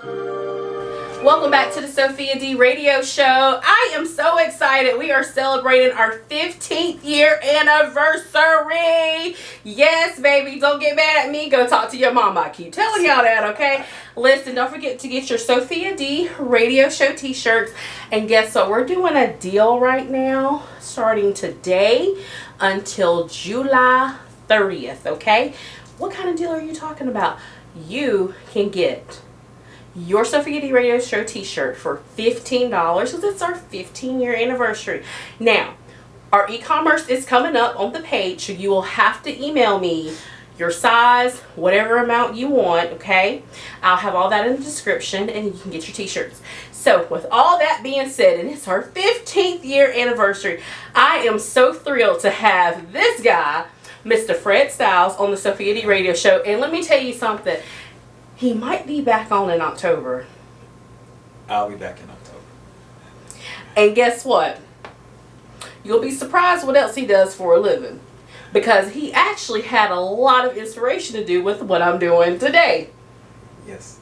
Welcome back to the Sophia D Radio Show. I am so excited. We are celebrating our 15th year anniversary. Yes, baby. Don't get mad at me. Go talk to your mama. I keep telling y'all that, okay? Listen, don't forget to get your Sophia D Radio Show t-shirts. And guess what? We're doing a deal right now starting today until July 30th, okay? What kind of deal are you talking about? You can get your Sophia D Radio Show t-shirt for $15 because it's our 15-year anniversary. Now, our e-commerce is coming up on the page, so you will have to email me your size, whatever amount you want, okay? I'll have all that in the description, and you can get your t-shirts. So, with all that being said, and it's our 15th year anniversary, I am so thrilled to have this guy, Mr. Fred Styles, on the Sophia D Radio Show. And let me tell you something. He might be back on in October. I'll be back in October. And guess what? You'll be surprised what else he does for a living. Because he actually had a lot of inspiration to do with what I'm doing today. Yes.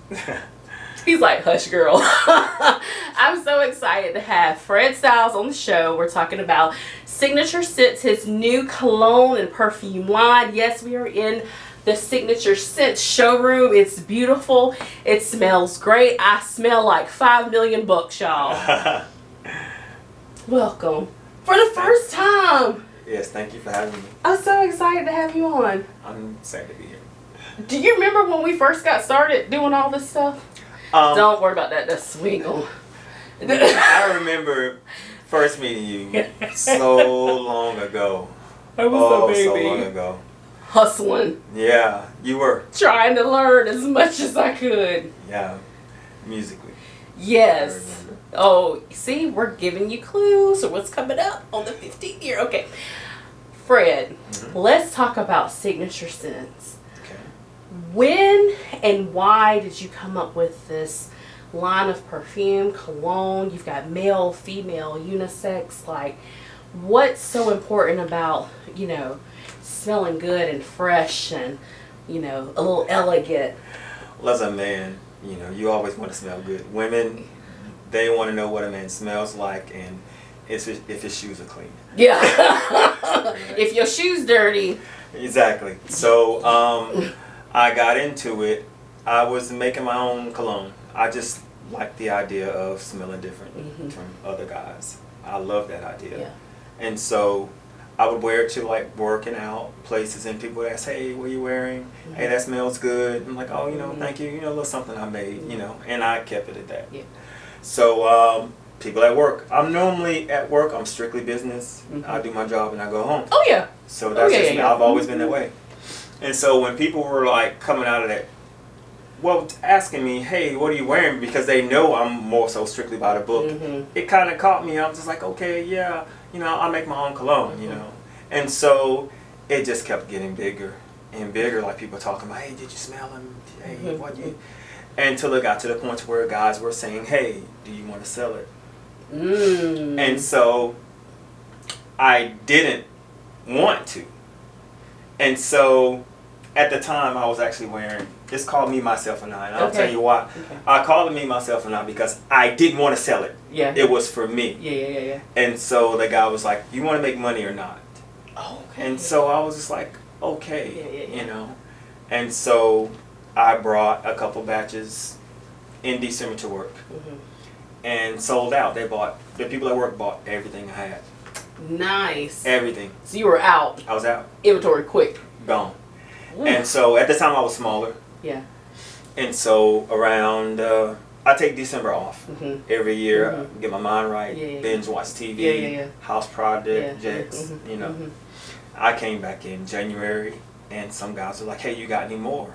He's like, hush girl. I'm so excited to have Fred Styles on the show. We're talking about Signature Scents, his new cologne and perfume line. Yes, we are in the Signature Scents showroom. It's beautiful. It smells great. I smell like 5 million bucks, y'all. Welcome. For the first time. Yes, thank you for having me. I'm so excited to have you on. I'm excited to be here. Do you remember when we first got started doing all this stuff? Don't worry about that. That's swingle. I remember first meeting you so long ago. I was a baby. So long ago. Hustling. Yeah, you were. Trying to learn as much as I could. Yeah, musically. Yes. Oh, see, we're giving you clues of what's coming up on the 15th year. Okay. Fred, let's talk about Signature Scents. Okay. When and why did you come up with this line of perfume, cologne? You've got male, female, unisex. Like, what's so important about, you know, smelling good and fresh and, you know, a little elegant? Well, as a man, you know, you always want to smell good. Women, they want to know what a man smells like and if his shoes are clean. Yeah. If your shoes dirty. Exactly. So I got into it. I was making my own cologne. I just liked the idea of smelling different from other guys. I love that idea. Yeah. And so I would wear it to like working out places and people would ask, hey, what are you wearing? Hey, that smells good. I'm like, oh, you know, thank you. You know, a little something I made, you know, and I kept it at that. Yeah. So people at work, I'm normally at work, I'm strictly business. I do my job and I go home. Oh, yeah. So that's just me. I've always been that way. And so when people were like coming out of that, well, asking me, hey, what are you wearing? Because they know I'm more so strictly by the book. It kind of caught me. I was just like, okay, yeah, you know, I make my own cologne, you know. And so it just kept getting bigger and bigger. Like people talking about, hey, did you smell him? Hey, what you? Until it got to the point where guys were saying, hey, do you want to sell it? And so I didn't want to. And so at the time I was actually wearing, it's called Me, Myself, and I. And I'll tell you why. I called it Me, Myself, and I because I didn't want to sell it. Yeah. It was for me. Yeah. And so the guy was like, you want to make money or not? Oh, okay. And so I was just like, okay, you know. And so I brought a couple batches in December to work and sold out. The people at work bought everything I had. Nice. Everything. So you were out. I was out. Inventory quick. Gone. And so at the time I was smaller. Yeah. And so around, I take December off every year. Get my mind right. Binge watch TV. House projects. You know. I came back in January and some guys were like, hey, you got any more?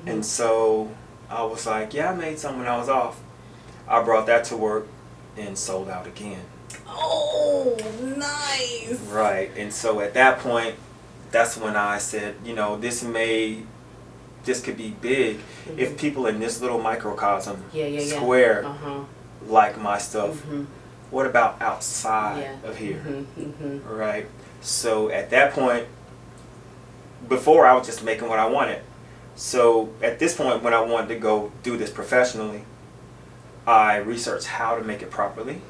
And so I was like, yeah, I made some when I was off. I brought that to work and sold out again. Oh, nice. Right. And so at that point, that's when I said, you know, this could be big if people in this little microcosm square like my stuff. What about outside of here? Right. So at that point, before I was just making what I wanted. So at this point, when I wanted to go do this professionally, I researched how to make it properly.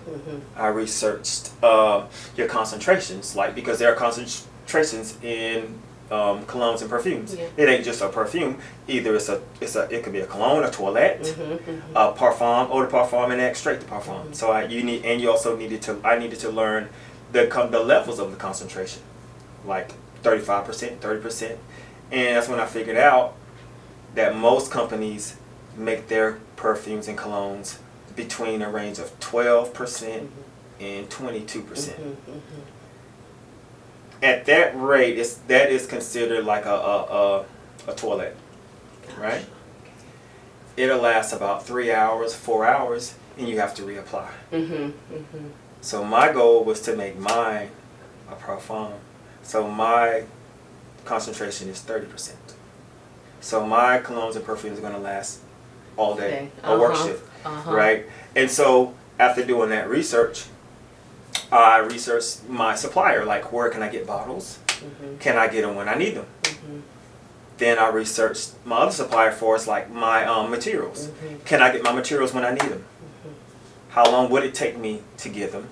I researched your concentrations, like, because there are concentrations in colognes and perfumes. It ain't just a perfume. Either it could be a cologne, a toilette, a parfum, eau de parfum, and extrait de parfum. So I needed to learn the levels of the concentration, like 35%, 30%, and that's when I figured out that most companies make their perfumes and colognes between a range of 12% and 22%. At that rate, that is considered like a toilet, right? It'll last about 3 hours, 4 hours, and you have to reapply. So my goal was to make mine a parfum. So my concentration is 30%. So my colognes and perfumes are going to last all day, a work shift, right? And so after doing that research, I researched my supplier, like, where can I get bottles? Can I get them when I need them? Then I researched my other supplier for us, like my materials. Can I get my materials when I need them? How long would it take me to get them?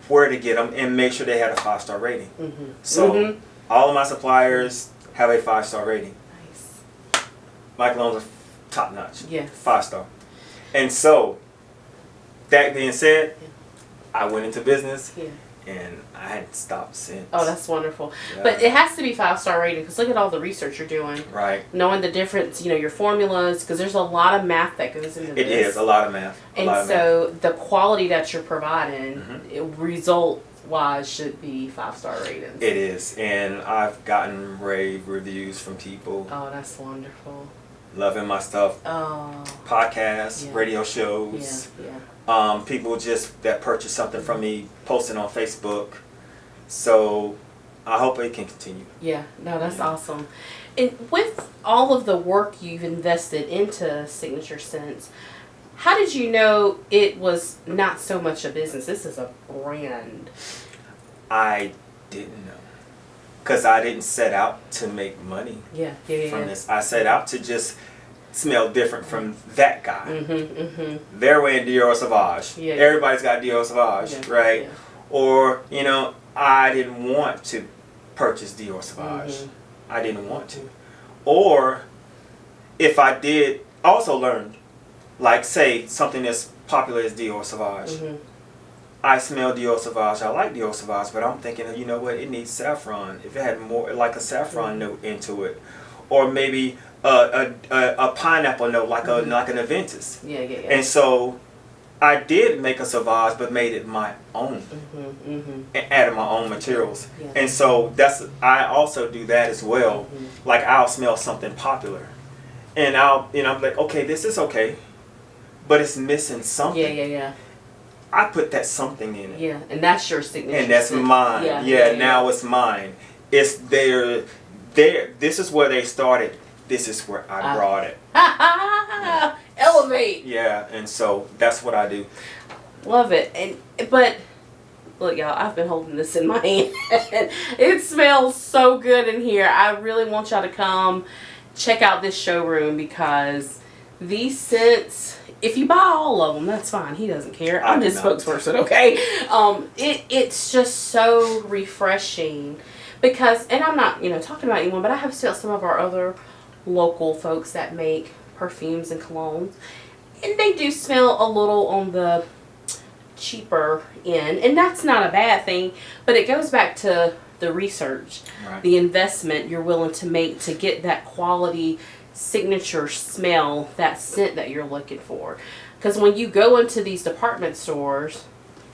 Where to get them, and make sure they had a 5-star rating. So all of my suppliers have a 5-star rating. My colognes are top notch. 5-star. And so, that being said, I went into business, and I hadn't stopped since. Oh, that's wonderful. But it has to be 5-star rating, because look at all the research you're doing. Right. Knowing the difference, your formulas, because there's a lot of math that goes into this. It is a lot of math. And so the quality that you're providing, result-wise, should be 5-star ratings. It is, and I've gotten rave reviews from people. Oh, that's wonderful. Loving my stuff. Oh. Podcasts, radio shows. People just that purchase something from me, posting on Facebook. So I hope it can continue. Yeah, no, that's awesome. And with all of the work you've invested into Signature Scents, how did you know it was not so much a business? This is a brand. I didn't know. Because I didn't set out to make money from this. I set out to just smell different from that guy. They're wearing Dior Sauvage. Everybody's got Dior Sauvage, right? Or, I didn't want to purchase Dior Sauvage. I didn't want to. Or, if I did, also learned, like, say, something as popular as Dior Sauvage. I smell Dior Sauvage. I like Dior Sauvage, but I'm thinking, you know what? It needs saffron. If it had more, like a saffron note into it, or maybe a pineapple note, like an Aventus. And so, I did make a Sauvage, but made it my own, and added my own materials. And so I also do that as well. Like, I'll smell something popular, and I'm like, okay, this is okay, but it's missing something. I put that something in it. And that's your signature. And that's mine. Now it's mine. It's their. This is where they started. This is where I brought it. Elevate. Yeah, and so that's what I do. Love it. But look, y'all, I've been holding this in my hand. It smells so good in here. I really want y'all to come check out this showroom, because these scents, if you buy all of them, that's fine. He doesn't care. I'm his spokesperson, okay? It's just so refreshing, because, and I'm not, talking about anyone, but I have still some of our other local folks that make perfumes and colognes, and they do smell a little on the cheaper end, and that's not a bad thing, but it goes back to the research, the investment you're willing to make to get that quality signature smell, that scent that you're looking for. Because when you go into these department stores,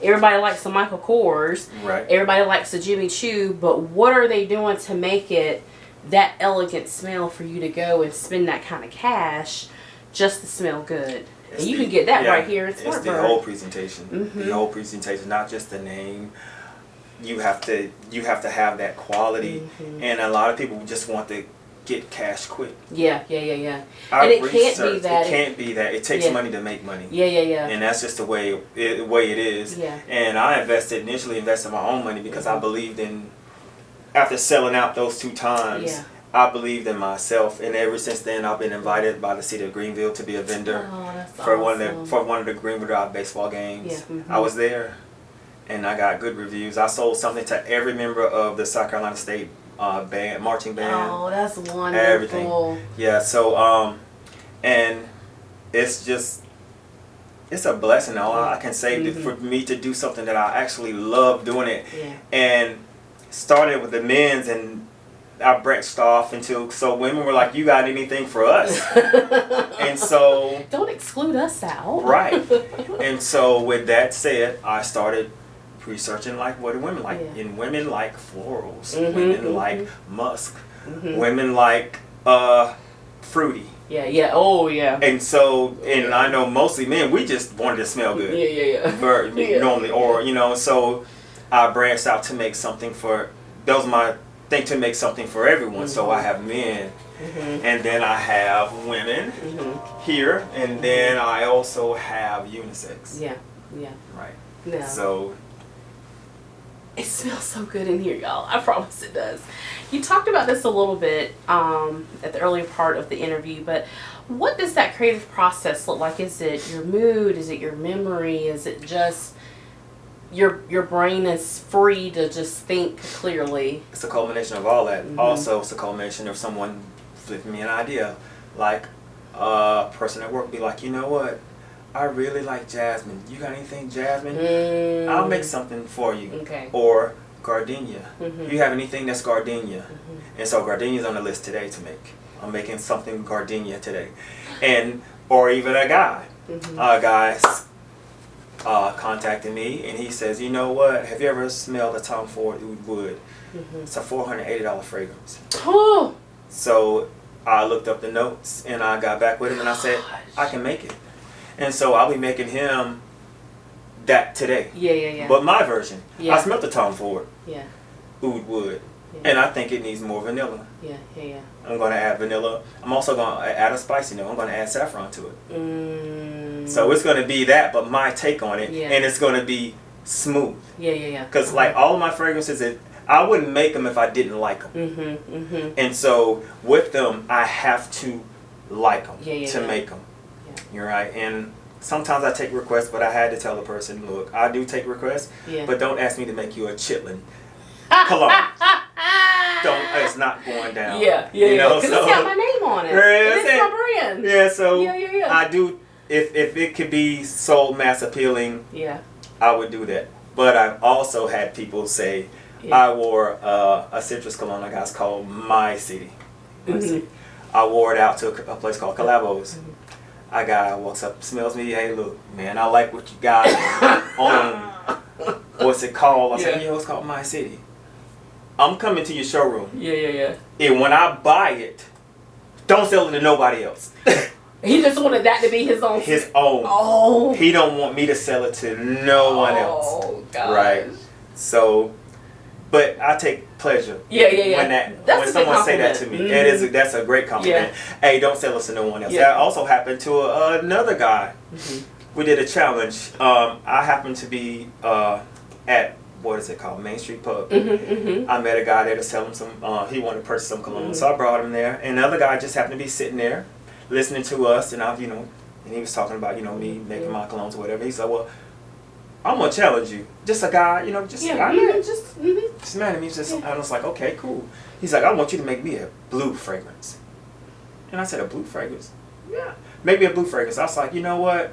everybody likes the Michael Kors, everybody likes the Jimmy Choo, but what are they doing to make it that elegant smell for you to go and spend that kind of cash just to smell good? And you can get that right here in Smartburg. It's the whole presentation. The whole presentation, not just the name. You have to have that quality, and a lot of people just want to get cash quick. And it can't be that. It can't be that. It takes money to make money. And that's just the way it is. And I initially invested my own money, because I believed in, after selling out those 2 times, I believed in myself, and ever since then, I've been invited by the city of Greenville to be a vendor for one of the Greenville Drive baseball games. Yeah. Mm-hmm. I was there, and I got good reviews. I sold something to every member of the South Carolina State marching band. Oh, that's wonderful. Everything. Yeah. So and it's a blessing. All I can say for me to do something that I actually love doing it, and started with the men's, and I branched off into, so women were like, you got anything for us? And so don't exclude us out. Right. And so with that said, I started researching like what do women like, and women like florals, women like musk, women like fruity. Yeah. Oh, yeah. And so, and I know mostly men, we just wanted to smell good. Yeah. Normally, or so I branched out to make something for, that was my thing, to make something for everyone. So I have men, and then I have women here, and then I also have unisex. Yeah. Right. No. So it smells so good in here, y'all. I promise it does. You talked about this a little bit at the earlier part of the interview, but what does that creative process look like? Is it your mood? Is it your memory? Is it just your brain is free to just think clearly? It's a culmination of all that. Also, it's a culmination of someone flipping me an idea. Like a person at work be like, you know what? I really like jasmine. You got anything jasmine? I'll make something for you. Okay. Or gardenia. You have anything that's gardenia? And so gardenia's on the list today to make. I'm making something gardenia today. And, or even a guy. A guy's contacted me, and he says, you know what? Have you ever smelled a Tom Ford Oud Wood? It's a $480 fragrance. Oh. So I looked up the notes, and I got back with him, and I said, I can make it. And so I'll be making him that today. Yeah. But my version. I smelled the Tom Ford. Oud Wood. And I think it needs more vanilla. Yeah. I'm going to add vanilla. I'm also going to add a spicy note. I'm going to add saffron to it. So it's going to be that, but my take on it. And it's going to be smooth. Yeah. Because like all of my fragrances, I wouldn't make them if I didn't like them. And so with them, I have to like them to make them. You're right. And sometimes I take requests, but I had to tell the person, look, I do take requests, but don't ask me to make you a chitlin cologne. It's not going down. Yeah. Because it's got my name on it. It's my brand. Yeah, so I do, if it could be sold mass appealing, I would do that. But I've also had people say, I wore a citrus cologne I got called My City. I wore it out to a place called Calabos. A guy walks up, smells me, hey, look, man, I like what you got on, what's it called? I said, it's called My City. I'm coming to your showroom. Yeah. And when I buy it, don't sell it to nobody else. He just wanted that to be his own. His own. Oh. He don't want me to sell it to no one else. Oh, gosh. Right. So, but I take pleasure. Yeah. When someone say that to me, that's a great compliment. Hey, don't sell us to no one else. That also happened to another guy. We did a challenge. I happened to be at, what is it called, Main Street Pub. I met a guy there to sell him some, he wanted to purchase some cologne, so I brought him there. And another guy just happened to be sitting there, listening to us, and and he was talking about, me making my colognes or whatever. He said, well, I'm going to challenge you. Just a guy, just mad at me. I was like, okay, cool. He's like, I want you to make me a blue fragrance. And I said, a blue fragrance? Yeah. Maybe a blue fragrance. I was like, you know what?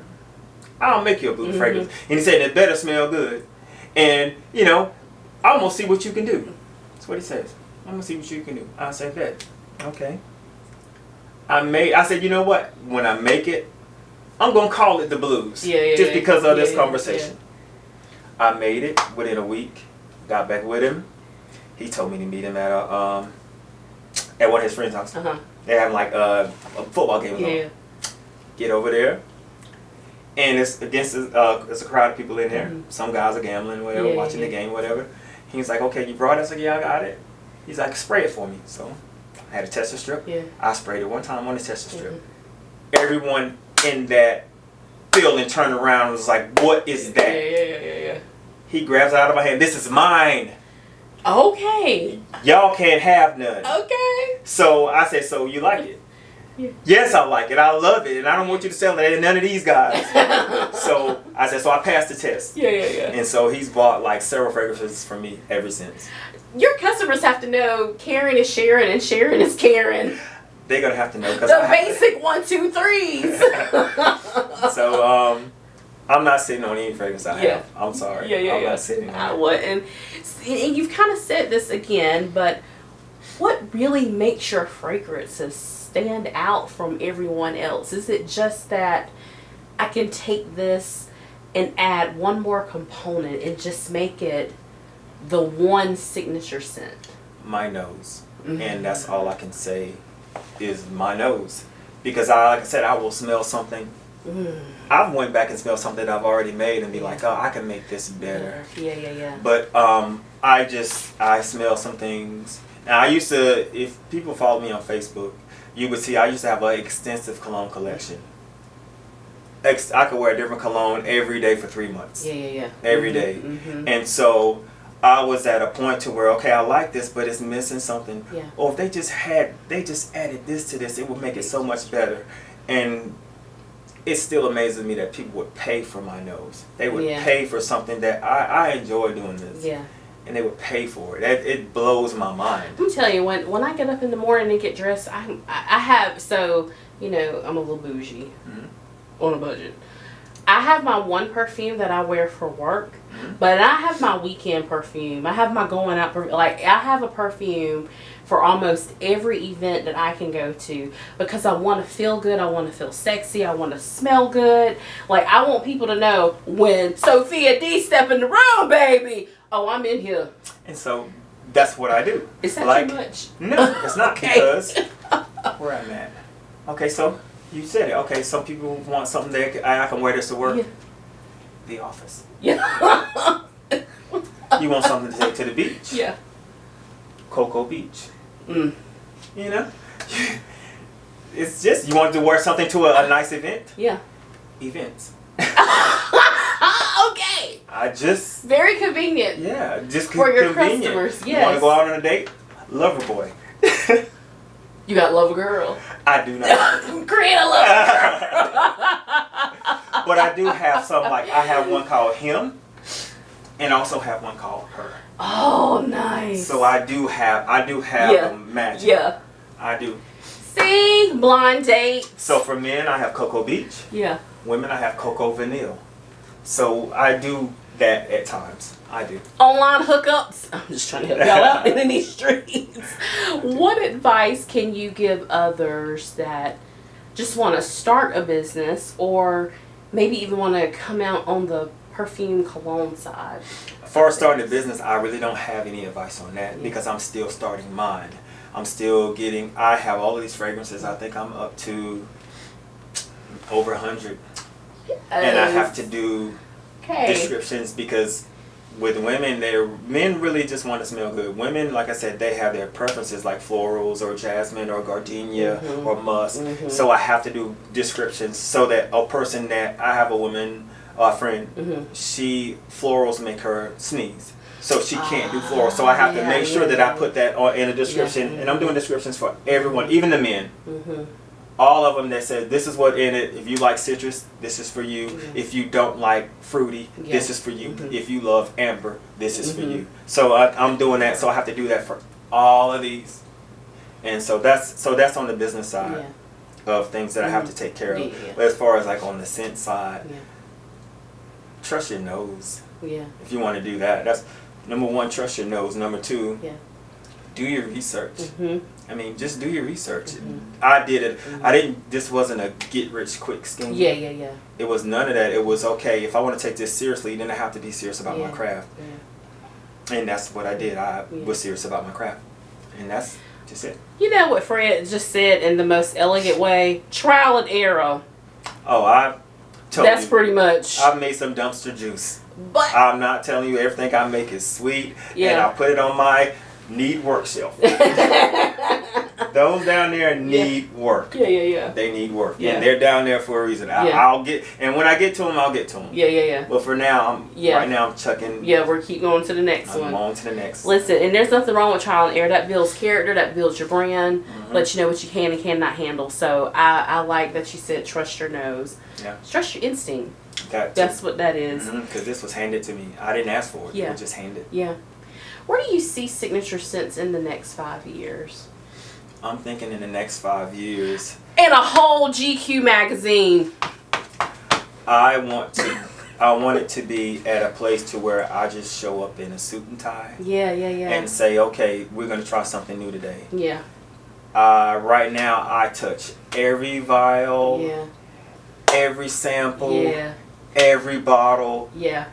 I'll make you a blue fragrance. And he said, it better smell good. And, I'm going to see what you can do. That's what he says. I'm going to see what you can do. I said, bet. Okay. I said, you know what? When I make it, I'm going to call it the blues. Just because of this conversation. I made it within a week. Got back with him. He told me to meet him at one of his friends' house. They're having like a football game. Get over there. And it's against it's a crowd of people in there. Some guys are gambling, whatever, watching the game, whatever. He's like, okay, you brought it? I said, yeah, I got it. He's like, spray it for me. So I had a tester strip. I sprayed it one time on the tester strip. Everyone in that building turned around and was like, what is that? Yeah. He grabs it out of my hand. This is mine. Okay. Y'all can't have none. Okay. So I said, so you like it? Yeah. Yes, I like it. I love it. And I don't want you to sell it to none of these guys. So I said, so I passed the test. Yeah. And so he's bought like several fragrances from me ever since. Your customers have to know Karen is Sharon and Sharon is Karen. They're going to have to know. The basic 1, 2, 3s. So, I'm not sitting on any fragrance I have. I'm sorry. Yeah. I'm not sitting on it. I wouldn't. And you've kind of said this again, but what really makes your fragrances stand out from everyone else? Is it just that I can take this and add one more component and just make it the one signature scent? My nose. And that's all I can say is my nose. Because like I said, I will smell something. I've went back and smelled something that I've already made and be like, oh, I can make this better. Yeah. But I smell some things. Now I used to, if people follow me on Facebook, you would see I used to have an extensive cologne collection. I could wear a different cologne every day for 3 months. Yeah. Every day. And so I was at a point to where, okay, I like this, but it's missing something. Yeah. Or if they just added this to this, it would make it so much better. And it still amazes me that people would pay for my nose. They would pay for something that I enjoy doing this. Yeah. And they would pay for it. It blows my mind. I'm telling you, when I get up in the morning and get dressed, I have, so, you know, I'm a little bougie on a budget. I have my one perfume that I wear for work, but I have my weekend perfume. I have my going out perfume. Like, I have a perfume for almost every event that I can go to because I want to feel good. I want to feel sexy. I want to smell good. Like, I want people to know when Sophia D step in the room, baby. Oh, I'm in here. And so that's what I do. Is that too much? No, it's not. Okay. Because where I'm at. Okay, so you said it. Okay, some people want something that I can wear this to work. Yeah. The office. Yeah. You want something to take to the beach. Yeah. Cocoa Beach. You know? It's just, you want to wear something to a nice event? Yeah. Events. Okay. Just very convenient. Yeah, just for your convenient. customers. Yes. You want to go out on a date? Lover boy. You got love a girl. I do not. Create a love girl. But I do have some, like I have one called Him, and also have one called Her. Oh, nice. So I do have them matching. Yeah. I do. See, blind date. So for men, I have Cocoa Beach. Yeah. Women, I have Cocoa Vanille. So I do that at times. I do. Online hookups. I'm just trying to help y'all out in these streets. What advice can you give others that just want to start a business or maybe even want to come out on the perfume cologne side? As far as starting a business, I really don't have any advice on that because I'm still starting mine. I'm still getting, I have all of these fragrances. I think I'm up to over 100. And I have to do descriptions because with women, men really just want to smell good. Women, like I said, they have their preferences like florals or jasmine or gardenia or musk. So I have to do descriptions so that a person that, I have a woman, a friend, she, florals make her sneeze. So she can't do florals. So I have to make sure that I put that in a description. And I'm doing descriptions for everyone, even the men. All of them that says this is what in it. If you like citrus, this is for you. If you don't like fruity, this is for you. If you love amber, this is for you. So I'm doing that. So I have to do that for all of these. And so that's on the business side of things that I have to take care of. But as far as like on the scent side, trust your nose. If you want to do that, that's number one. Trust your nose. Number two, do your research. I mean, just do your research. I did it. I didn't. This wasn't a get rich quick scheme. It was none of that. It was okay. If I want to take this seriously, then I have to be serious about my craft. And that's what I did. I was serious about my craft, and that's just it. You know what Fred just said in the most elegant way: trial and error. Oh, I told that's you, pretty much. I've made some dumpster juice. But I'm not telling you everything I make is sweet, and I put it on my need work shelf. Those down there need work. Yeah. They need work. Yeah. And they're down there for a reason. I'll get, and when I get to them, I'll get to them. Yeah. But for now, right now I'm chucking. Yeah, we're keep going to the next one. On to the next. Listen, and there's nothing wrong with trial and error. That builds character. That builds your brand. Let you know what you can and cannot handle. So I like that you said trust your nose. Yeah. Trust your instinct. That's what that is. Because this was handed to me. I didn't ask for it. Yeah. It was just handed. Yeah. Where do you see Signature Scents in the next 5 years? I'm thinking in the next 5 years. In a whole GQ magazine. I want it to be at a place to where I just show up in a suit and tie. Yeah. And say, okay, we're gonna try something new today. Yeah. Right now, I touch every vial. Yeah. Every sample. Yeah. Every bottle. Yeah.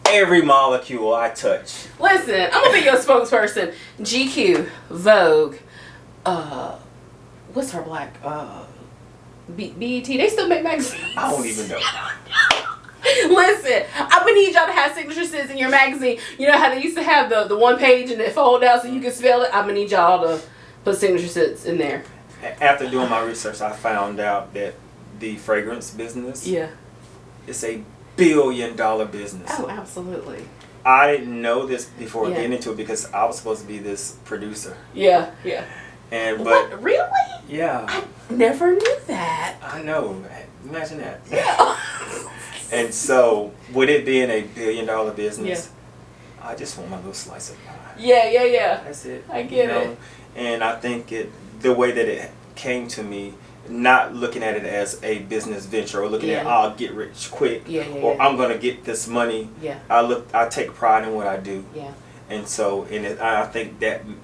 Every molecule I touch. Listen, I'm gonna be your spokesperson. GQ, Vogue, what's her black? BET. They still make magazines. I don't even know. Listen, I'm gonna need y'all to have Signature Scents in your magazine. You know how they used to have the one page and it fold out so you can spell it? I'm gonna need y'all to put Signature Scents in there. After doing my research, I found out that the fragrance business, it's a $1 billion business. Oh, absolutely. I didn't know this before getting into it because I was supposed to be this producer. Yeah. And what, really? Yeah. I never knew that. I know. Imagine that. Yeah. And so, with it being a $1 billion business, I just want my little slice of pie. Yeah. That's it. I get it. And I think the way that it came to me, not looking at it as a business venture or looking at I'll get rich quick or I'm gonna get this money. Yeah. I take pride in what I do. Yeah. And so I think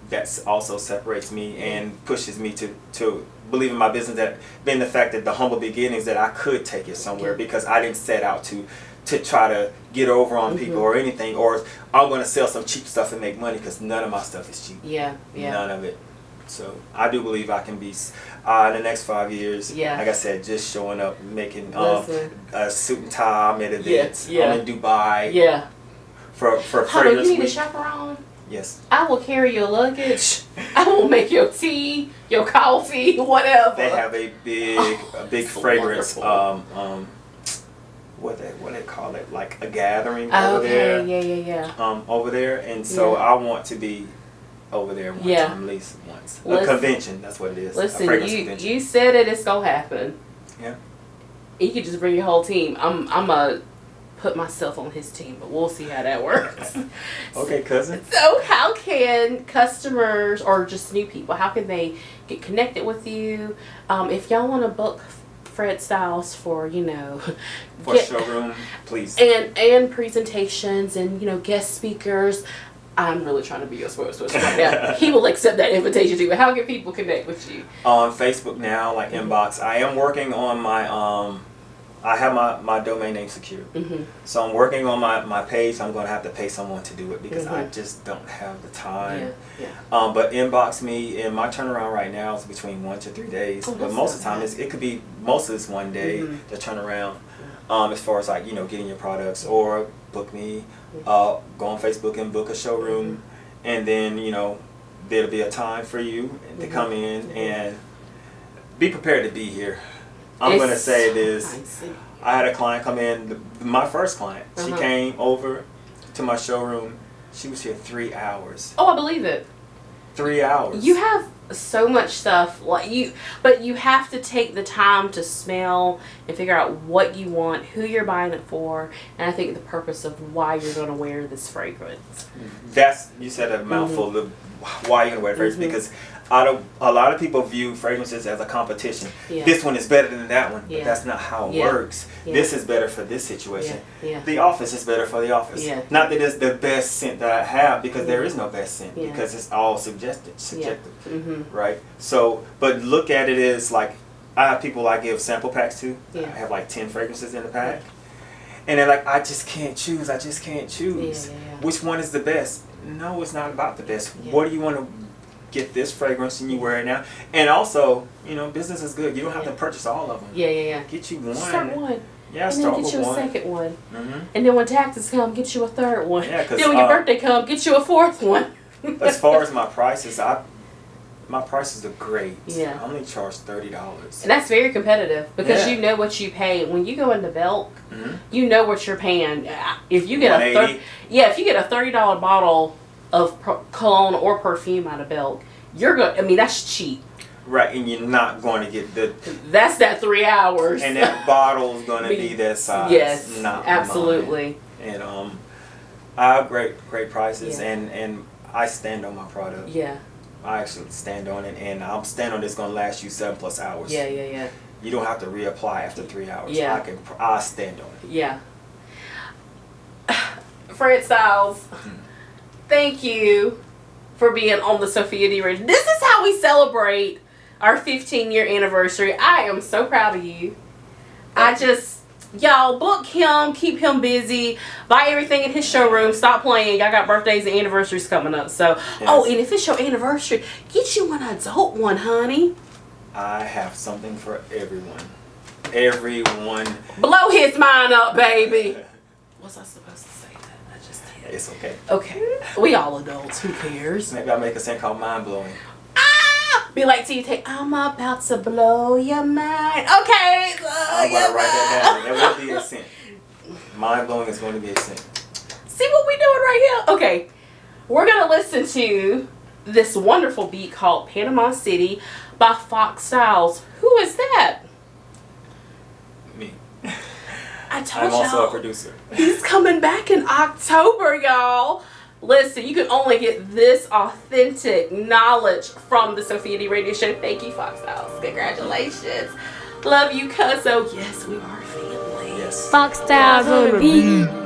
that's also separates me and pushes me to believe in my business, that being the fact that the humble beginnings that I could take it somewhere because I didn't set out to try to get over on people or anything, or I'm gonna sell some cheap stuff and make money, because none of my stuff is cheap. Yeah. None of it. So I do believe I can be in the next 5 years. Yeah. Like I said, just showing up, making a suit and tie. I'm at events. Yeah. I'm in Dubai. Yeah. For Hold on, fragrance you need a week. chaperone? Yes. I will carry your luggage. I will make your tea, your coffee, whatever. They have a big fragrance. What they call it, like a gathering over there. Yeah. Over there, and so I want to be over there one time, at least once. A convention, that's what it is. Listen, a fragrance convention. You said it, it's gonna happen. Yeah. You could just bring your whole team. I'm gonna put myself on his team, but we'll see how that works. Okay, cousin. So how can customers or just new people, how can they get connected with you? If y'all want to book Fred Styles for, for showroom, please. And presentations and, guest speakers. I'm really trying to be your spokesperson right now. He will accept that invitation too. But how can people connect with you? On Facebook now, like inbox. I am working on my I have my domain name secured. So I'm working on my page. I'm going to have to pay someone to do it because I just don't have the time. But inbox me, and my turnaround right now is between 1 to 3 days. But most of the time, it could be most of this one day to turn around. As far as like getting your products, or book me, go on Facebook and book a showroom, and then there'll be a time for you to come in and be prepared to be here. I'm gonna say this. I had a client come in, my first client. She came over to my showroom. She was here 3 hours. Oh, I believe it. 3 hours. You have so much stuff but you have to take the time to smell and figure out what you want, who you're buying it for, and I think the purpose of why you're going to wear this fragrance. You said a mouthful of why you're going to wear fragrance, because a lot of people view fragrances as a competition. This one is better than that one, but that's not how it works. This is better for this situation. The office is better for the office. Not that it's the best scent that I have, because there is no best scent, because it's all subjective, right? So, but look at it as like, I have people I give sample packs to. I have like 10 fragrances in the pack. And they're like, I just can't choose. Which one is the best? No, it's not about the best. What do you want to get this fragrance and you wear it now? And also, business is good. You don't have to purchase all of them. Get you one. Start one. Yeah, and start then get with you one. A second one. And then when taxes come, get you a third one. Yeah, then when your birthday come, get you a fourth one. As far as my prices, my prices are great. Yeah. I only charge $30. And that's very competitive because Yeah. you know what you pay. When you go into Belk, Mm-hmm. you know what you're paying. If you get if you get a $30 bottle of cologne or perfume out of Belk, you're going. I mean, that's cheap. Right, and you're not going to get That's that 3 hours. And that bottle's going to be that size. Yes, not absolutely. mine. And I have great prices, Yeah. and I stand on my product. Yeah. I actually stand on it, and I'm stand on it's going to last you 7+ hours. Yeah. You don't have to reapply after 3 hours. Yeah. I stand on it. Yeah. Fred Styles, thank you for being on the Sophia D Radio. This is how we celebrate our 15-year anniversary. I am so proud of you. Y'all book him, keep him busy, buy everything in his showroom, stop playing. Y'all got birthdays and anniversaries coming up. So, yes. Oh, and if it's your anniversary, get you an adult one, honey. I have something for everyone. Everyone. Blow his mind up, baby. Was I supposed to say that? I just did. It's okay. Okay. We all adults. Who cares? Maybe I'll make a scent called Mind Blowing. Be like TT, I'm about to blow your mind. Okay. I'm going to write that down. That will be a scent. Mind Blowing is going to be a scent. See what we doing right here? Okay. We're going to listen to this wonderful beat called Panama City by Fox Styles. Who is that? Me. I told I'm also y'all, a producer. He's coming back in October, y'all. Listen, you can only get this authentic knowledge from the Sophia D Radio Show. Thank you, Fox Styles. Congratulations. Love you, cuzzo. Yes, we are family. Yes. Fox Styles on the beat.